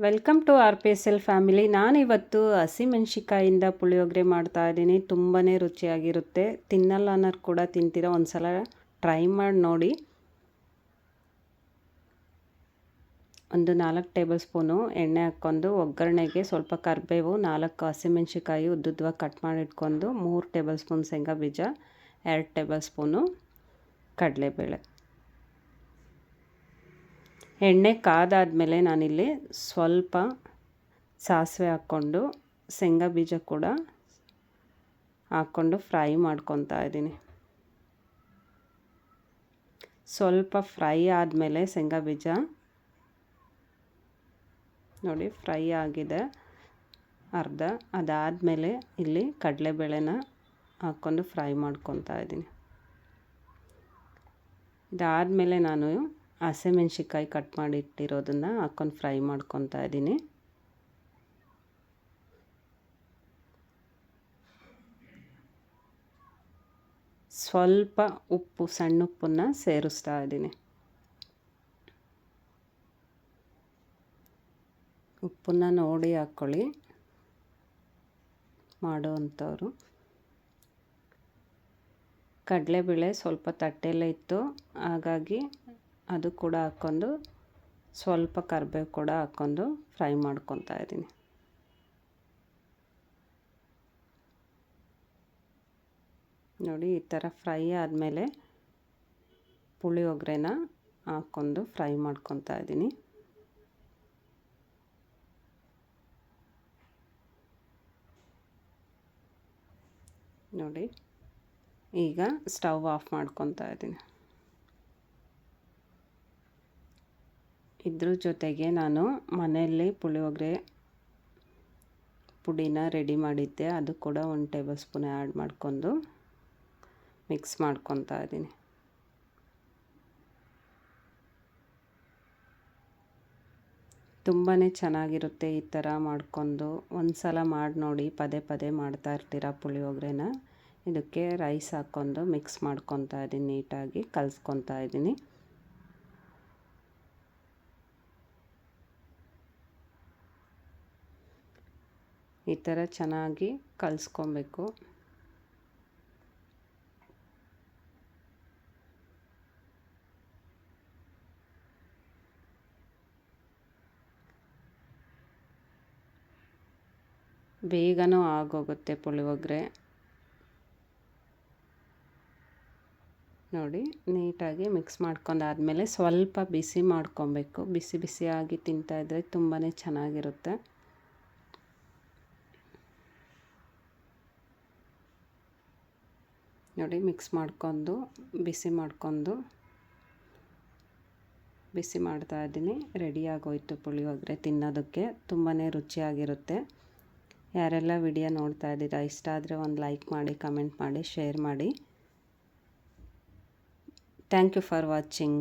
Welcome to R P S L family. ನಾನಿವತ್ತು ಹಸಿಮೆಣ್ಸಿಕಾಯಿಂದ ಪುಳಿಯೋಗರೆ ಮಾಡ್ತಾಯಿದ್ದೀನಿ. ತುಂಬಾ ರುಚಿಯಾಗಿರುತ್ತೆ. ತಿನ್ನಲ್ಲ ಅನ್ನೋರು ಕೂಡ ತಿಂತೀರ, ಒಂದು ಸಲ ಟ್ರೈ ಮಾಡಿ ನೋಡಿ. ಒಂದು 4 ಟೇಬಲ್ ಸ್ಪೂನು ಎಣ್ಣೆ ಹಾಕ್ಕೊಂಡು ಒಗ್ಗರಣೆಗೆ ಸ್ವಲ್ಪ ಕರಿಬೇವು, 4 ಹಸಿಮೆಣ್ಸಿಕಾಯಿ ಉದ್ದುದ್ದವಾಗಿ ಕಟ್ ಮಾಡಿ ಇಟ್ಕೊಂಡು, 3 ಟೇಬಲ್ ಸ್ಪೂನ್ ಶೇಂಗಾ ಬೀಜ, 2 ಟೇಬಲ್ ಸ್ಪೂನು ಕಡಲೆಬೇಳೆ. ಎಣ್ಣೆ ಕಾದಾದಮೇಲೆ ನಾನಿಲ್ಲಿ ಸ್ವಲ್ಪ ಸಾಸಿವೆ ಹಾಕ್ಕೊಂಡು ಶೇಂಗಾ ಬೀಜ ಕೂಡ ಹಾಕ್ಕೊಂಡು ಫ್ರೈ ಮಾಡ್ಕೊತಾ ಇದ್ದೀನಿ. ಸ್ವಲ್ಪ ಫ್ರೈ ಆದಮೇಲೆ ಶೇಂಗಾ ಬೀಜ ನೋಡಿ ಫ್ರೈ ಆಗಿದೆ ಅರ್ಧ. ಅದಾದಮೇಲೆ ಇಲ್ಲಿ ಕಡಲೆಬೇಳೆನ ಹಾಕ್ಕೊಂಡು ಫ್ರೈ ಮಾಡ್ಕೊತಾ ಇದ್ದೀನಿ. ಇದಾದಮೇಲೆ ನಾನು ಹಸಿಮೆಣ್ಸಿಕಾಯಿ ಕಟ್ ಮಾಡಿ ಇಟ್ಟಿರೋದನ್ನು ಹಾಕ್ಕೊಂಡು ಫ್ರೈ ಮಾಡ್ಕೊತಾ ಇದ್ದೀನಿ. ಸ್ವಲ್ಪ ಉಪ್ಪು, ಸಣ್ಣ ಉಪ್ಪನ್ನು ಸೇರಿಸ್ತಾ ಇದ್ದೀನಿ. ಉಪ್ಪನ್ನು ನೋಡಿ ಹಾಕ್ಕೊಳ್ಳಿ ಮಾಡುವಂಥವ್ರು. ಕಡಲೆಬೇಳೆ ಸ್ವಲ್ಪ ತಟ್ಟೆಯಲ್ಲೇ ಇತ್ತು, ಹಾಗಾಗಿ ಅದು ಕೂಡ ಹಾಕ್ಕೊಂಡು ಸ್ವಲ್ಪ ಕರಿಬೇವು ಕೂಡ ಹಾಕ್ಕೊಂಡು ಫ್ರೈ ಮಾಡ್ಕೊತಾ ಇದ್ದೀನಿ. ನೋಡಿ ಈ ಥರ ಫ್ರೈ ಆದಮೇಲೆ ಪುಳಿಯೋಗರೆನ ಹಾಕ್ಕೊಂಡು ಫ್ರೈ ಮಾಡ್ಕೊತಾ ಇದ್ದೀನಿ. ನೋಡಿ ಈಗ ಸ್ಟವ್ ಆಫ್ ಮಾಡ್ಕೊತಾ ಇದ್ದೀನಿ. ಇದ್ರ ಜೊತೆಗೆ ನಾನು ಮನೆಯಲ್ಲಿ ಪುಳಿಯೋಗರೆ ಪುಡಿನ ರೆಡಿ ಮಾಡಿದ್ದೆ, ಅದು ಕೂಡ 1 ಟೇಬಲ್ ಸ್ಪೂನ್ ಆ್ಯಡ್ ಮಾಡ್ಕೊಂಡು ಮಿಕ್ಸ್ ಮಾಡ್ಕೊತಾ ಇದ್ದೀನಿ. ತುಂಬಾ ಚೆನ್ನಾಗಿರುತ್ತೆ ಈ ಥರ ಮಾಡ್ಕೊಂಡು. ಒಂದು ಸಲ ಮಾಡಿ ನೋಡಿ, ಪದೇ ಪದೇ ಮಾಡ್ತಾ ಇರ್ತೀರ ಪುಳಿಯೋಗರೆನ. ಇದಕ್ಕೆ ರೈಸ್ ಹಾಕ್ಕೊಂಡು ಮಿಕ್ಸ್ ಮಾಡ್ಕೊತಾ ಇದ್ದೀನಿ, ನೀಟಾಗಿ ಕಲಿಸ್ಕೊತಾ ಇದ್ದೀನಿ. ಈ ಥರ ಚೆನ್ನಾಗಿ ಕಲಿಸ್ಕೊಬೇಕು. ಬೇಗನೂ ಆಗೋಗುತ್ತೆ ಪುಳಿಯೋಗರೆ. ನೋಡಿ ನೀಟಾಗಿ ಮಿಕ್ಸ್ ಮಾಡ್ಕೊಂಡಾದ್ಮೇಲೆ ಸ್ವಲ್ಪ ಬಿಸಿ ಮಾಡ್ಕೊಬೇಕು. ಬಿಸಿ ಬಿಸಿಯಾಗಿ ತಿಂತಾಯಿದ್ರೆ ತುಂಬಾ ಚೆನ್ನಾಗಿರುತ್ತೆ. ನೋಡಿ ಮಿಕ್ಸ್ ಮಾಡ್ಕೊಂಡು ಬಿಸಿ ಮಾಡ್ತಾ ಇದ್ದೀನಿ. ರೆಡಿಯಾಗೋಯ್ತು ಪುಳಿಯೋಗರೆ. ತಿನ್ನೋದಕ್ಕೆ ತುಂಬಾ ರುಚಿಯಾಗಿರುತ್ತೆ. ಯಾರೆಲ್ಲ ವಿಡಿಯೋ ನೋಡ್ತಾ ಇದ್ದೀರಾ, ಇಷ್ಟ ಆದರೆ ಒಂದು ಲೈಕ್ ಮಾಡಿ, ಕಮೆಂಟ್ ಮಾಡಿ, ಶೇರ್ ಮಾಡಿ. Thank you for watching.